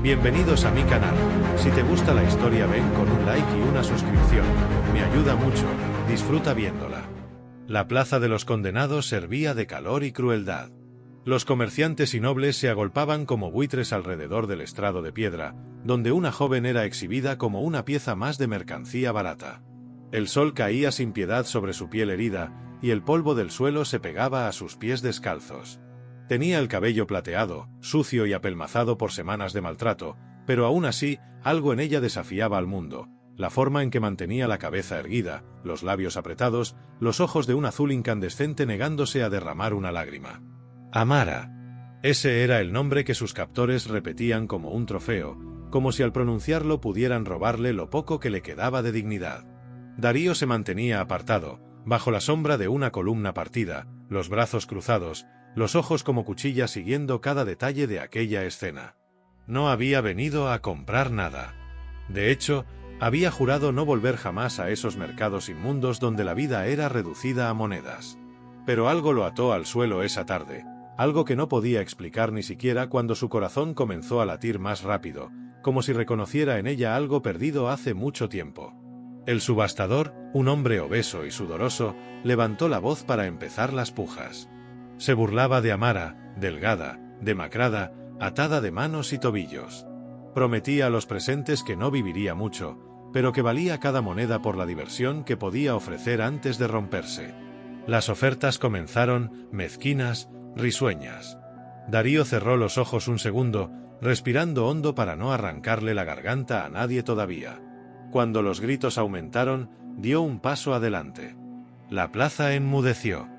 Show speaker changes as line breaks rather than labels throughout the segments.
Bienvenidos a mi canal. Si te gusta la historia ven con un like y una suscripción. Me ayuda mucho. Disfruta viéndola. La plaza de los condenados servía de calor y crueldad. Los comerciantes y nobles se agolpaban como buitres alrededor del estrado de piedra, donde una joven era exhibida como una pieza más de mercancía barata. El sol caía sin piedad sobre su piel herida, y el polvo del suelo se pegaba a sus pies descalzos. Tenía el cabello plateado, sucio y apelmazado por semanas de maltrato, pero aún así, algo en ella desafiaba al mundo. La forma en que mantenía la cabeza erguida, los labios apretados, los ojos de un azul incandescente negándose a derramar una lágrima. Amara. Ese era el nombre que sus captores repetían como un trofeo, como si al pronunciarlo pudieran robarle lo poco que le quedaba de dignidad. Darío se mantenía apartado, bajo la sombra de una columna partida, los brazos cruzados, los ojos como cuchillas siguiendo cada detalle de aquella escena. No había venido a comprar nada. De hecho, había jurado no volver jamás a esos mercados inmundos donde la vida era reducida a monedas. Pero algo lo ató al suelo esa tarde, algo que no podía explicar ni siquiera cuando su corazón comenzó a latir más rápido, como si reconociera en ella algo perdido hace mucho tiempo. El subastador, un hombre obeso y sudoroso, levantó la voz para empezar las pujas. Se burlaba de Amara, delgada, demacrada, atada de manos y tobillos. Prometía a los presentes que no viviría mucho, pero que valía cada moneda por la diversión que podía ofrecer antes de romperse. Las ofertas comenzaron, mezquinas, risueñas. Darío cerró los ojos un segundo, respirando hondo para no arrancarle la garganta a nadie todavía. Cuando los gritos aumentaron, dio un paso adelante. La plaza enmudeció.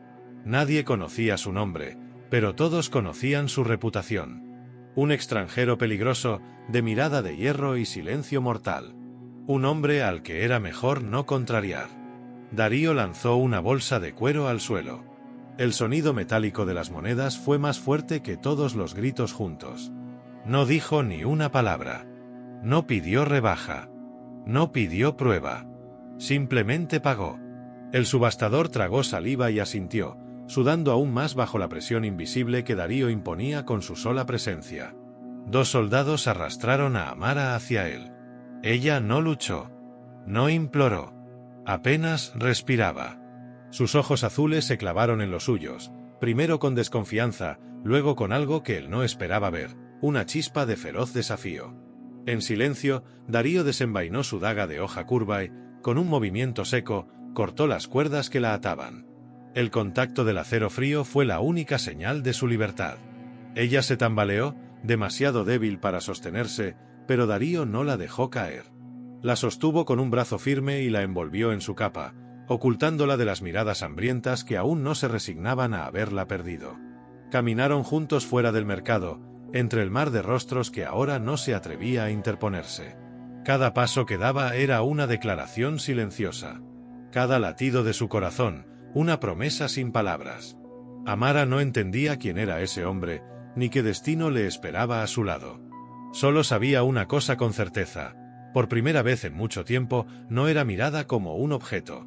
Nadie conocía su nombre, pero todos conocían su reputación. Un extranjero peligroso, de mirada de hierro y silencio mortal. Un hombre al que era mejor no contrariar. Darío lanzó una bolsa de cuero al suelo. El sonido metálico de las monedas fue más fuerte que todos los gritos juntos. No dijo ni una palabra. No pidió rebaja. No pidió prueba. Simplemente pagó. El subastador tragó saliva y asintió, sudando aún más bajo la presión invisible que Darío imponía con su sola presencia. Dos soldados arrastraron a Amara hacia él. Ella no luchó. No imploró. Apenas respiraba. Sus ojos azules se clavaron en los suyos, primero con desconfianza, luego con algo que él no esperaba ver, una chispa de feroz desafío. En silencio, Darío desenvainó su daga de hoja curva y, con un movimiento seco, cortó las cuerdas que la ataban. El contacto del acero frío fue la única señal de su libertad. Ella se tambaleó, demasiado débil para sostenerse, pero Darío no la dejó caer. La sostuvo con un brazo firme y la envolvió en su capa, ocultándola de las miradas hambrientas que aún no se resignaban a haberla perdido. Caminaron juntos fuera del mercado, entre el mar de rostros que ahora no se atrevía a interponerse. Cada paso que daba era una declaración silenciosa. Cada latido de su corazón, una promesa sin palabras. Amara no entendía quién era ese hombre, ni qué destino le esperaba a su lado. Solo sabía una cosa con certeza. Por primera vez en mucho tiempo, no era mirada como un objeto.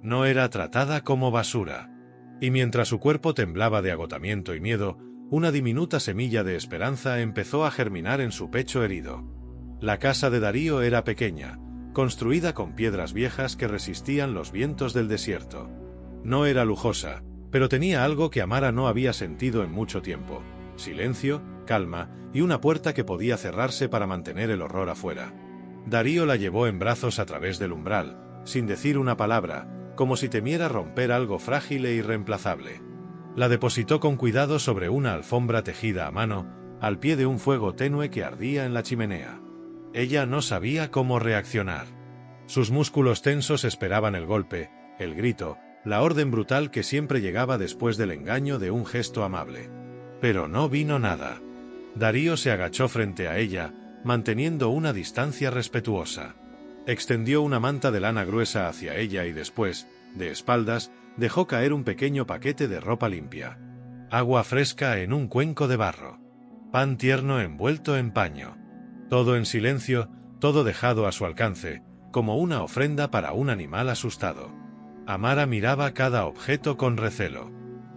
No era tratada como basura. Y mientras su cuerpo temblaba de agotamiento y miedo, una diminuta semilla de esperanza empezó a germinar en su pecho herido. La casa de Darío era pequeña, construida con piedras viejas que resistían los vientos del desierto. No era lujosa, pero tenía algo que Amara no había sentido en mucho tiempo: silencio, calma y una puerta que podía cerrarse para mantener el horror afuera. Darío la llevó en brazos a través del umbral, sin decir una palabra, como si temiera romper algo frágil e irreemplazable. La depositó con cuidado sobre una alfombra tejida a mano, al pie de un fuego tenue que ardía en la chimenea. Ella no sabía cómo reaccionar. Sus músculos tensos esperaban el golpe, el grito, la orden brutal que siempre llegaba después del engaño de un gesto amable. Pero no vino nada. Darío se agachó frente a ella, manteniendo una distancia respetuosa. Extendió una manta de lana gruesa hacia ella y después, de espaldas, dejó caer un pequeño paquete de ropa limpia. Agua fresca en un cuenco de barro. Pan tierno envuelto en paño. Todo en silencio, todo dejado a su alcance, como una ofrenda para un animal asustado. Amara miraba cada objeto con recelo.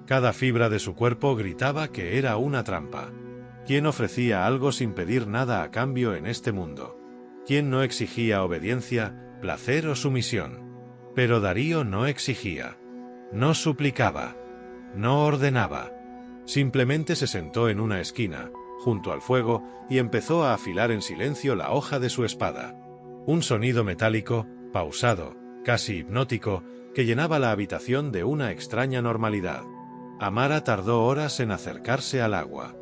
Cada fibra de su cuerpo gritaba que era una trampa. ¿Quién ofrecía algo sin pedir nada a cambio en este mundo? ¿Quién no exigía obediencia, placer o sumisión? Pero Darío no exigía, no suplicaba, no ordenaba. Simplemente se sentó en una esquina, junto al fuego, y empezó a afilar en silencio la hoja de su espada. Un sonido metálico, pausado, casi hipnótico, que llenaba la habitación de una extraña normalidad. Amara tardó horas en acercarse al agua.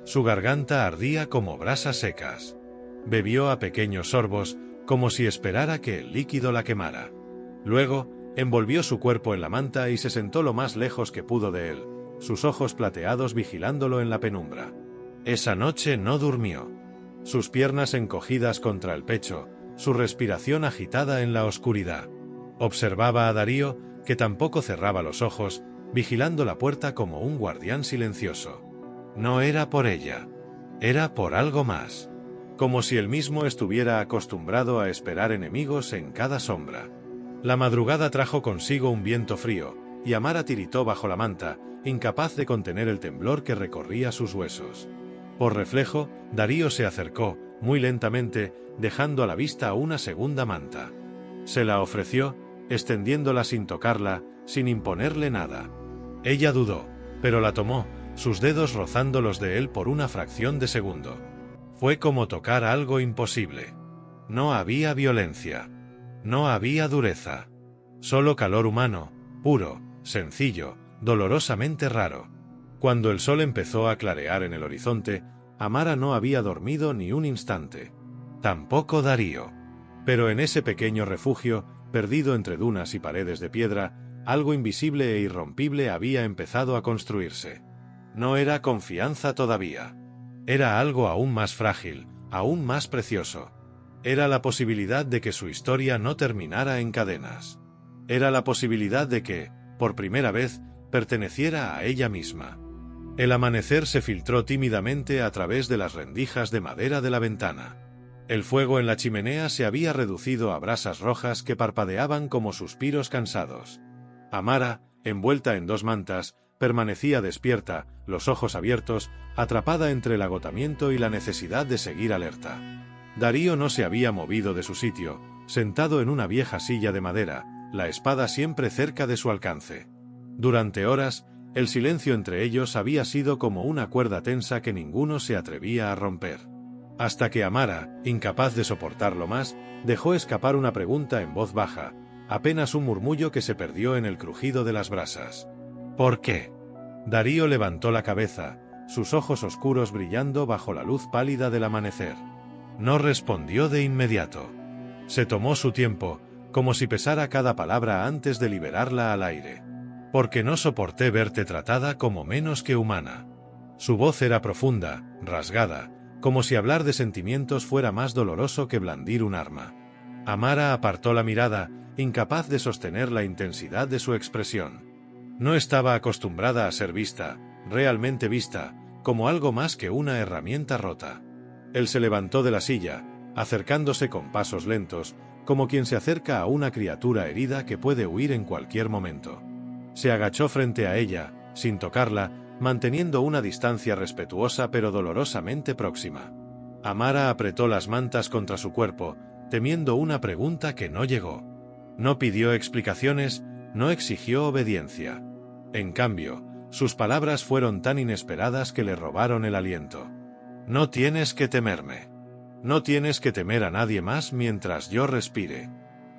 Su garganta ardía como brasas secas. Bebió a pequeños sorbos, como si esperara que el líquido la quemara. Luego, envolvió su cuerpo en la manta y se sentó lo más lejos que pudo de él, sus ojos plateados vigilándolo en la penumbra. Esa noche no durmió. Sus piernas encogidas contra el pecho, su respiración agitada en la oscuridad. Observaba a Darío, que tampoco cerraba los ojos, vigilando la puerta como un guardián silencioso. No era por ella. Era por algo más. Como si él mismo estuviera acostumbrado a esperar enemigos en cada sombra. La madrugada trajo consigo un viento frío, y Amara tiritó bajo la manta, incapaz de contener el temblor que recorría sus huesos. Por reflejo, Darío se acercó, muy lentamente, dejando a la vista una segunda manta. Se la ofreció, extendiéndola sin tocarla, sin imponerle nada. Ella dudó, pero la tomó, sus dedos rozando los de él por una fracción de segundo. Fue como tocar algo imposible. No había violencia. No había dureza. Solo calor humano, puro, sencillo, dolorosamente raro. Cuando el sol empezó a clarear en el horizonte, Amara no había dormido ni un instante. Tampoco Darío. Pero en ese pequeño refugio, perdido entre dunas y paredes de piedra, algo invisible e irrompible había empezado a construirse. No era confianza todavía. Era algo aún más frágil, aún más precioso. Era la posibilidad de que su historia no terminara en cadenas. Era la posibilidad de que, por primera vez, perteneciera a ella misma. El amanecer se filtró tímidamente a través de las rendijas de madera de la ventana. El fuego en la chimenea se había reducido a brasas rojas que parpadeaban como suspiros cansados. Amara, envuelta en dos mantas, permanecía despierta, los ojos abiertos, atrapada entre el agotamiento y la necesidad de seguir alerta. Darío no se había movido de su sitio, sentado en una vieja silla de madera, la espada siempre cerca de su alcance. Durante horas, el silencio entre ellos había sido como una cuerda tensa que ninguno se atrevía a romper. Hasta que Amara, incapaz de soportarlo más, dejó escapar una pregunta en voz baja, apenas un murmullo que se perdió en el crujido de las brasas. ¿Por qué? Darío levantó la cabeza, sus ojos oscuros brillando bajo la luz pálida del amanecer. No respondió de inmediato. Se tomó su tiempo, como si pesara cada palabra antes de liberarla al aire. Porque no soporté verte tratada como menos que humana. Su voz era profunda, rasgada, como si hablar de sentimientos fuera más doloroso que blandir un arma. Amara apartó la mirada, incapaz de sostener la intensidad de su expresión. No estaba acostumbrada a ser vista, realmente vista, como algo más que una herramienta rota. Él se levantó de la silla, acercándose con pasos lentos, como quien se acerca a una criatura herida que puede huir en cualquier momento. Se agachó frente a ella, sin tocarla, manteniendo una distancia respetuosa pero dolorosamente próxima. Amara apretó las mantas contra su cuerpo, temiendo una pregunta que no llegó. No pidió explicaciones, no exigió obediencia. En cambio, sus palabras fueron tan inesperadas que le robaron el aliento. No tienes que temerme. No tienes que temer a nadie más mientras yo respire.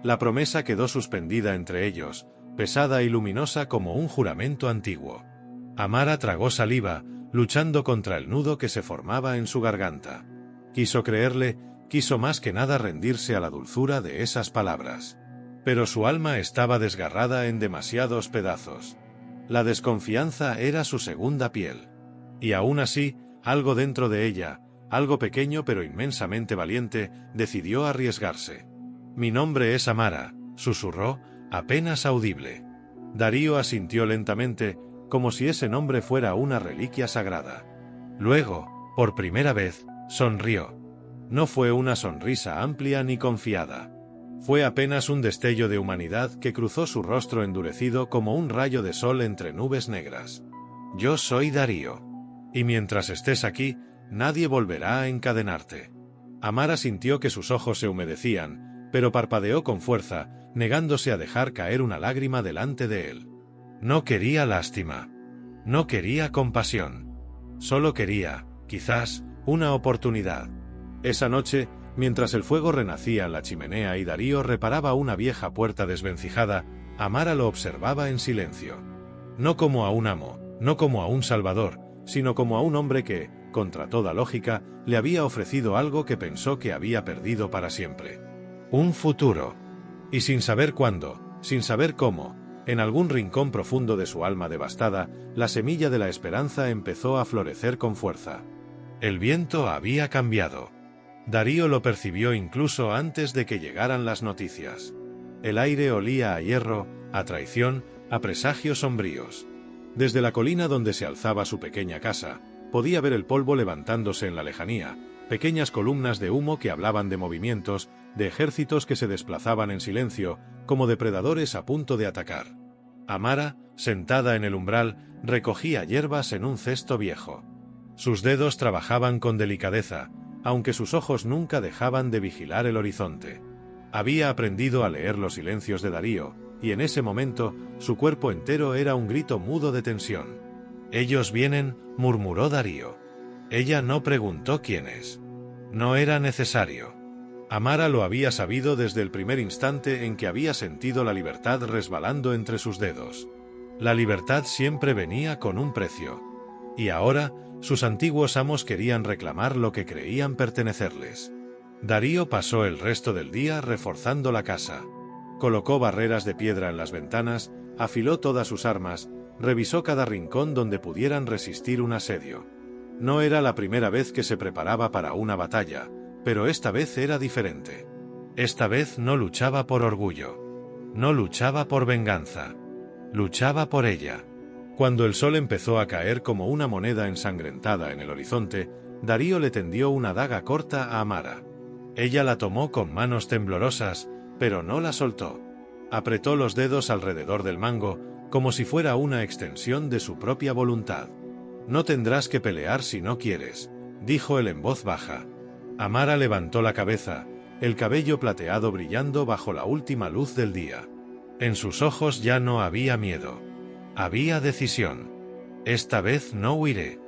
La promesa quedó suspendida entre ellos, pesada y luminosa como un juramento antiguo. Amara tragó saliva, luchando contra el nudo que se formaba en su garganta. Quiso creerle, quiso más que nada rendirse a la dulzura de esas palabras. Pero su alma estaba desgarrada en demasiados pedazos. La desconfianza era su segunda piel. Y aún así, algo dentro de ella, algo pequeño pero inmensamente valiente, decidió arriesgarse. «Mi nombre es Amara», susurró, apenas audible. Darío asintió lentamente, como si ese nombre fuera una reliquia sagrada. Luego, por primera vez, sonrió. No fue una sonrisa amplia ni confiada. Fue apenas un destello de humanidad que cruzó su rostro endurecido como un rayo de sol entre nubes negras. «Yo soy Darío. Y mientras estés aquí, Nadie volverá a encadenarte. Amara sintió que sus ojos se humedecían, pero parpadeó con fuerza, negándose a dejar caer una lágrima delante de él. No quería lástima. No quería compasión. Solo quería, quizás, una oportunidad. Esa noche, mientras el fuego renacía en la chimenea y Darío reparaba una vieja puerta desvencijada, Amara lo observaba en silencio. No como a un amo, no como a un salvador, sino como a un hombre que, contra toda lógica, le había ofrecido algo que pensó que había perdido para siempre. Un futuro. Y sin saber cuándo, sin saber cómo, en algún rincón profundo de su alma devastada, la semilla de la esperanza empezó a florecer con fuerza. El viento había cambiado. Darío lo percibió incluso antes de que llegaran las noticias. El aire olía a hierro, a traición, a presagios sombríos. Desde la colina donde se alzaba su pequeña casa, podía ver el polvo levantándose en la lejanía, pequeñas columnas de humo que hablaban de movimientos, de ejércitos que se desplazaban en silencio, como depredadores a punto de atacar. Amara, sentada en el umbral, recogía hierbas en un cesto viejo. Sus dedos trabajaban con delicadeza, aunque sus ojos nunca dejaban de vigilar el horizonte. Había aprendido a leer los silencios de Darío, y en ese momento, su cuerpo entero era un grito mudo de tensión. «Ellos vienen», murmuró Darío. Ella no preguntó quiénes. No era necesario. Amara lo había sabido desde el primer instante en que había sentido la libertad resbalando entre sus dedos. La libertad siempre venía con un precio. Y ahora, sus antiguos amos querían reclamar lo que creían pertenecerles. Darío pasó el resto del día reforzando la casa. Colocó barreras de piedra en las ventanas, afiló todas sus armas, revisó cada rincón donde pudieran resistir un asedio. No era la primera vez que se preparaba para una batalla, pero esta vez era diferente. Esta vez no luchaba por orgullo. No luchaba por venganza. Luchaba por ella. Cuando el sol empezó a caer como una moneda ensangrentada en el horizonte, Darío le tendió una daga corta a Amara. Ella la tomó con manos temblorosas, pero no la soltó. Apretó los dedos alrededor del mango, como si fuera una extensión de su propia voluntad. «No tendrás que pelear si no quieres», dijo él en voz baja. Amara levantó la cabeza, el cabello plateado brillando bajo la última luz del día. En sus ojos ya no había miedo. Había decisión. «Esta vez no huiré».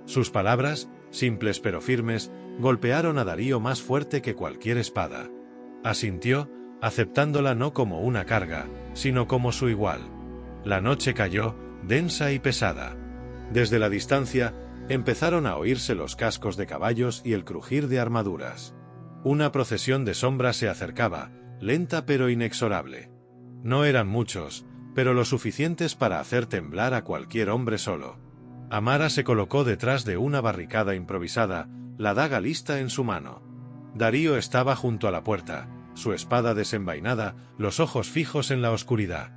Sus palabras, simples pero firmes, golpearon a Darío más fuerte que cualquier espada. Asintió, aceptándola no como una carga, sino como su igual. La noche cayó, densa y pesada. Desde la distancia, empezaron a oírse los cascos de caballos y el crujir de armaduras. Una procesión de sombras se acercaba, lenta pero inexorable. No eran muchos, pero lo suficientes para hacer temblar a cualquier hombre solo. Amara se colocó detrás de una barricada improvisada, la daga lista en su mano. Darío estaba junto a la puerta, su espada desenvainada, los ojos fijos en la oscuridad.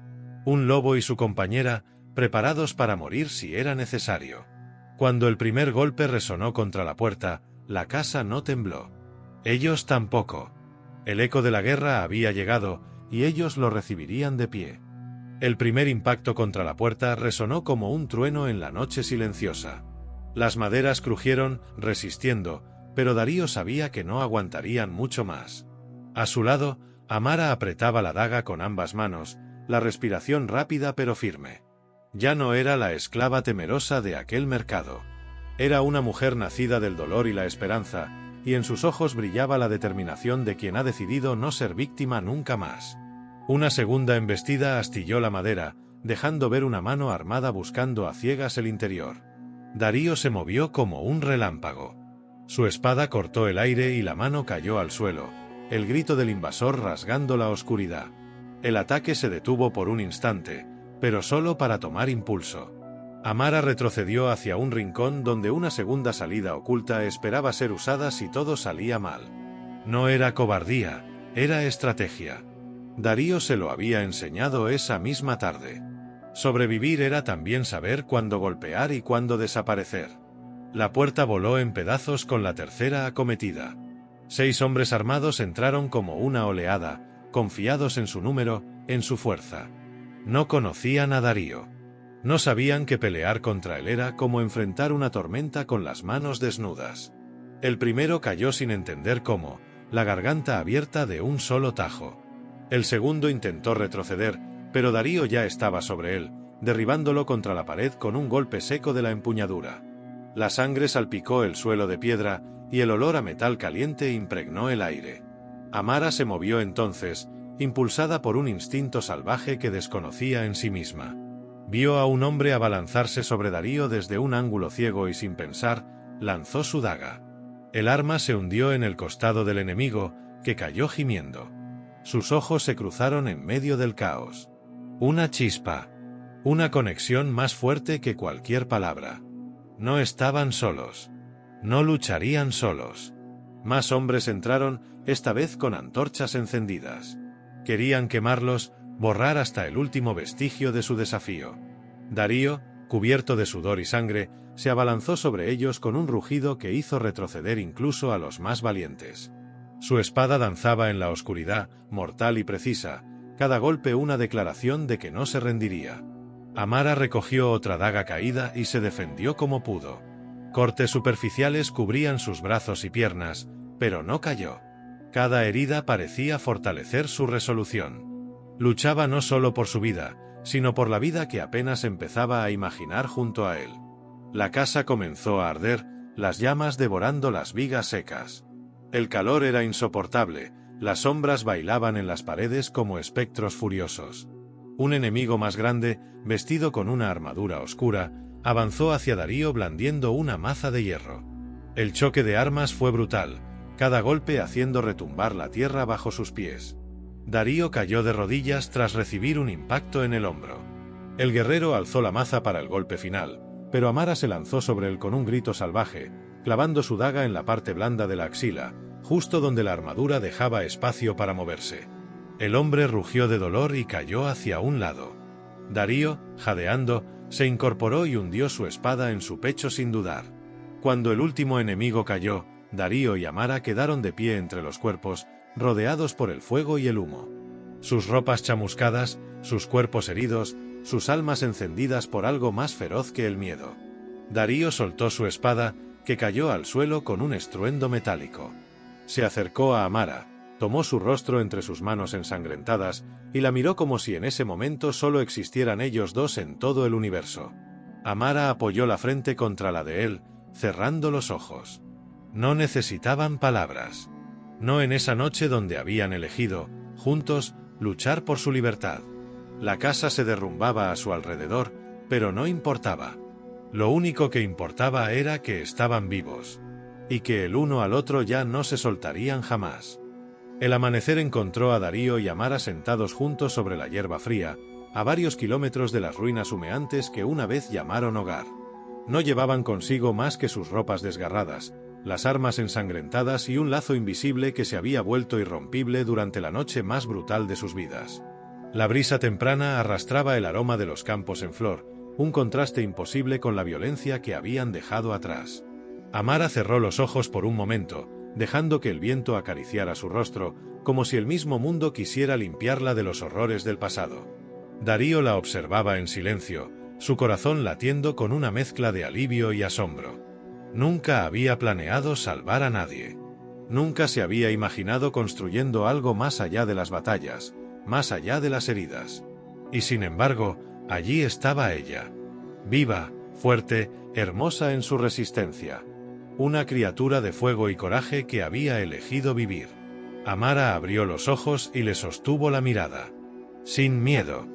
Un lobo y su compañera, preparados para morir si era necesario. Cuando el primer golpe resonó contra la puerta, la casa no tembló. Ellos tampoco. El eco de la guerra había llegado, y ellos lo recibirían de pie. El primer impacto contra la puerta resonó como un trueno en la noche silenciosa. Las maderas crujieron, resistiendo, pero Darío sabía que no aguantarían mucho más. A su lado, Amara apretaba la daga con ambas manos, la respiración rápida pero firme. Ya no era la esclava temerosa de aquel mercado. Era una mujer nacida del dolor y la esperanza, y en sus ojos brillaba la determinación de quien ha decidido no ser víctima nunca más. Una segunda embestida astilló la madera, dejando ver una mano armada buscando a ciegas el interior. Darío se movió como un relámpago. Su espada cortó el aire y la mano cayó al suelo, el grito del invasor rasgando la oscuridad. El ataque se detuvo por un instante, pero solo para tomar impulso. Amara retrocedió hacia un rincón donde una segunda salida oculta esperaba ser usada si todo salía mal. No era cobardía, era estrategia. Darío se lo había enseñado esa misma tarde. Sobrevivir era también saber cuándo golpear y cuándo desaparecer. La puerta voló en pedazos con la tercera acometida. 6 hombres armados entraron como una oleada, confiados en su número, en su fuerza. No conocían a Darío. No sabían que pelear contra él era como enfrentar una tormenta con las manos desnudas. El primero cayó sin entender cómo, la garganta abierta de un solo tajo. El segundo intentó retroceder, pero Darío ya estaba sobre él, derribándolo contra la pared con un golpe seco de la empuñadura. La sangre salpicó el suelo de piedra, y el olor a metal caliente impregnó el aire. Amara se movió entonces, impulsada por un instinto salvaje que desconocía en sí misma. Vio a un hombre abalanzarse sobre Darío desde un ángulo ciego y sin pensar, lanzó su daga. El arma se hundió en el costado del enemigo, que cayó gimiendo. Sus ojos se cruzaron en medio del caos. Una chispa. Una conexión más fuerte que cualquier palabra. No estaban solos. No lucharían solos. Más hombres entraron, esta vez con antorchas encendidas. Querían quemarlos, borrar hasta el último vestigio de su desafío. Darío, cubierto de sudor y sangre, se abalanzó sobre ellos con un rugido que hizo retroceder incluso a los más valientes. Su espada danzaba en la oscuridad, mortal y precisa, cada golpe una declaración de que no se rendiría. Amara recogió otra daga caída y se defendió como pudo. Cortes superficiales cubrían sus brazos y piernas, pero no cayó. Cada herida parecía fortalecer su resolución. Luchaba no solo por su vida, sino por la vida que apenas empezaba a imaginar junto a él. La casa comenzó a arder, las llamas devorando las vigas secas. El calor era insoportable, las sombras bailaban en las paredes como espectros furiosos. Un enemigo más grande, vestido con una armadura oscura, avanzó hacia Darío blandiendo una maza de hierro. El choque de armas fue brutal, cada golpe haciendo retumbar la tierra bajo sus pies. Darío cayó de rodillas tras recibir un impacto en el hombro. El guerrero alzó la maza para el golpe final, pero Amara se lanzó sobre él con un grito salvaje, clavando su daga en la parte blanda de la axila, justo donde la armadura dejaba espacio para moverse. El hombre rugió de dolor y cayó hacia un lado. Darío, jadeando, se incorporó y hundió su espada en su pecho sin dudar. Cuando el último enemigo cayó, Darío y Amara quedaron de pie entre los cuerpos, rodeados por el fuego y el humo. Sus ropas chamuscadas, sus cuerpos heridos, sus almas encendidas por algo más feroz que el miedo. Darío soltó su espada, que cayó al suelo con un estruendo metálico. Se acercó a Amara, tomó su rostro entre sus manos ensangrentadas, y la miró como si en ese momento solo existieran ellos dos en todo el universo. Amara apoyó la frente contra la de él, cerrando los ojos. No necesitaban palabras. No en esa noche donde habían elegido, juntos, luchar por su libertad. La casa se derrumbaba a su alrededor, pero no importaba. Lo único que importaba era que estaban vivos, y que el uno al otro ya no se soltarían jamás. El amanecer encontró a Darío y Amara sentados juntos sobre la hierba fría, a varios kilómetros de las ruinas humeantes que una vez llamaron hogar. No llevaban consigo más que sus ropas desgarradas, las armas ensangrentadas y un lazo invisible que se había vuelto irrompible durante la noche más brutal de sus vidas. La brisa temprana arrastraba el aroma de los campos en flor, un contraste imposible con la violencia que habían dejado atrás. Amara cerró los ojos por un momento, dejando que el viento acariciara su rostro, como si el mismo mundo quisiera limpiarla de los horrores del pasado. Darío la observaba en silencio, su corazón latiendo con una mezcla de alivio y asombro. Nunca había planeado salvar a nadie. Nunca se había imaginado construyendo algo más allá de las batallas, más allá de las heridas. Y sin embargo, allí estaba ella. Viva, fuerte, hermosa en su resistencia. Una criatura de fuego y coraje que había elegido vivir. Amara abrió los ojos y le sostuvo la mirada. Sin miedo.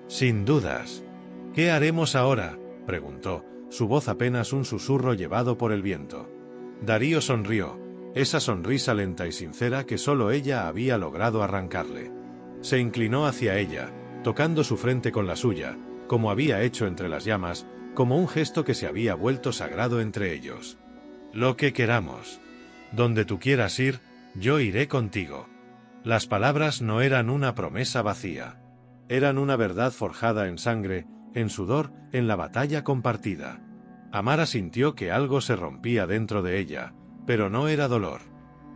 Sin dudas. ¿Qué haremos ahora?, preguntó, su voz apenas un susurro llevado por el viento. Darío sonrió, esa sonrisa lenta y sincera que solo ella había logrado arrancarle. Se inclinó hacia ella, tocando su frente con la suya, como había hecho entre las llamas, como un gesto que se había vuelto sagrado entre ellos. Lo que queramos. Donde tú quieras ir, yo iré contigo. Las palabras no eran una promesa vacía. Eran una verdad forjada en sangre, en sudor, en la batalla compartida. Amara sintió que algo se rompía dentro de ella, pero no era dolor.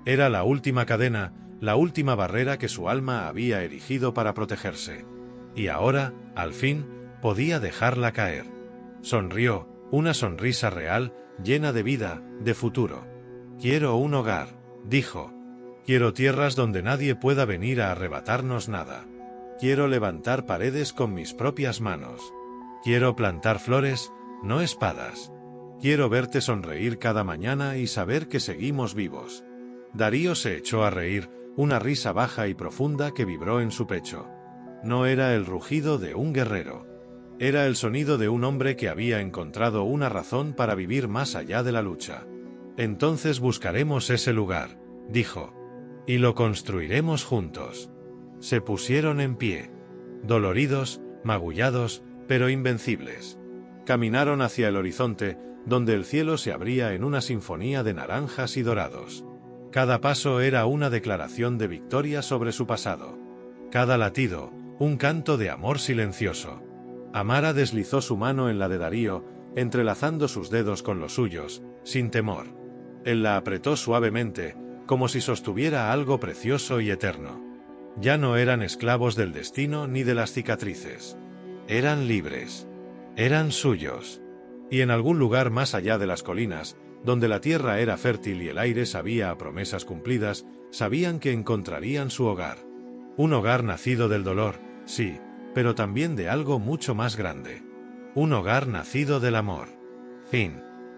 Era la última cadena, la última barrera que su alma había erigido para protegerse. Y ahora, al fin, podía dejarla caer. Sonrió, una sonrisa real, llena de vida, de futuro. Quiero un hogar, dijo. Quiero tierras donde nadie pueda venir a arrebatarnos nada. Quiero levantar paredes con mis propias manos. Quiero plantar flores, no espadas. Quiero verte sonreír cada mañana y saber que seguimos vivos. Darío se echó a reír, una risa baja y profunda que vibró en su pecho. No era el rugido de un guerrero. Era el sonido de un hombre que había encontrado una razón para vivir más allá de la lucha. Entonces buscaremos ese lugar, dijo. Y lo construiremos juntos. Se pusieron en pie. Doloridos, magullados, pero invencibles. Caminaron hacia el horizonte, donde el cielo se abría en una sinfonía de naranjas y dorados. Cada paso era una declaración de victoria sobre su pasado. Cada latido, un canto de amor silencioso. Amara deslizó su mano en la de Darío, entrelazando sus dedos con los suyos, sin temor. Él la apretó suavemente, como si sostuviera algo precioso y eterno. Ya no eran esclavos del destino ni de las cicatrices. Eran libres. Eran suyos. Y en algún lugar más allá de las colinas, donde la tierra era fértil y el aire sabía a promesas cumplidas, sabían que encontrarían su hogar. Un hogar nacido del dolor, sí, pero también de algo mucho más grande. Un hogar nacido del amor. Fin.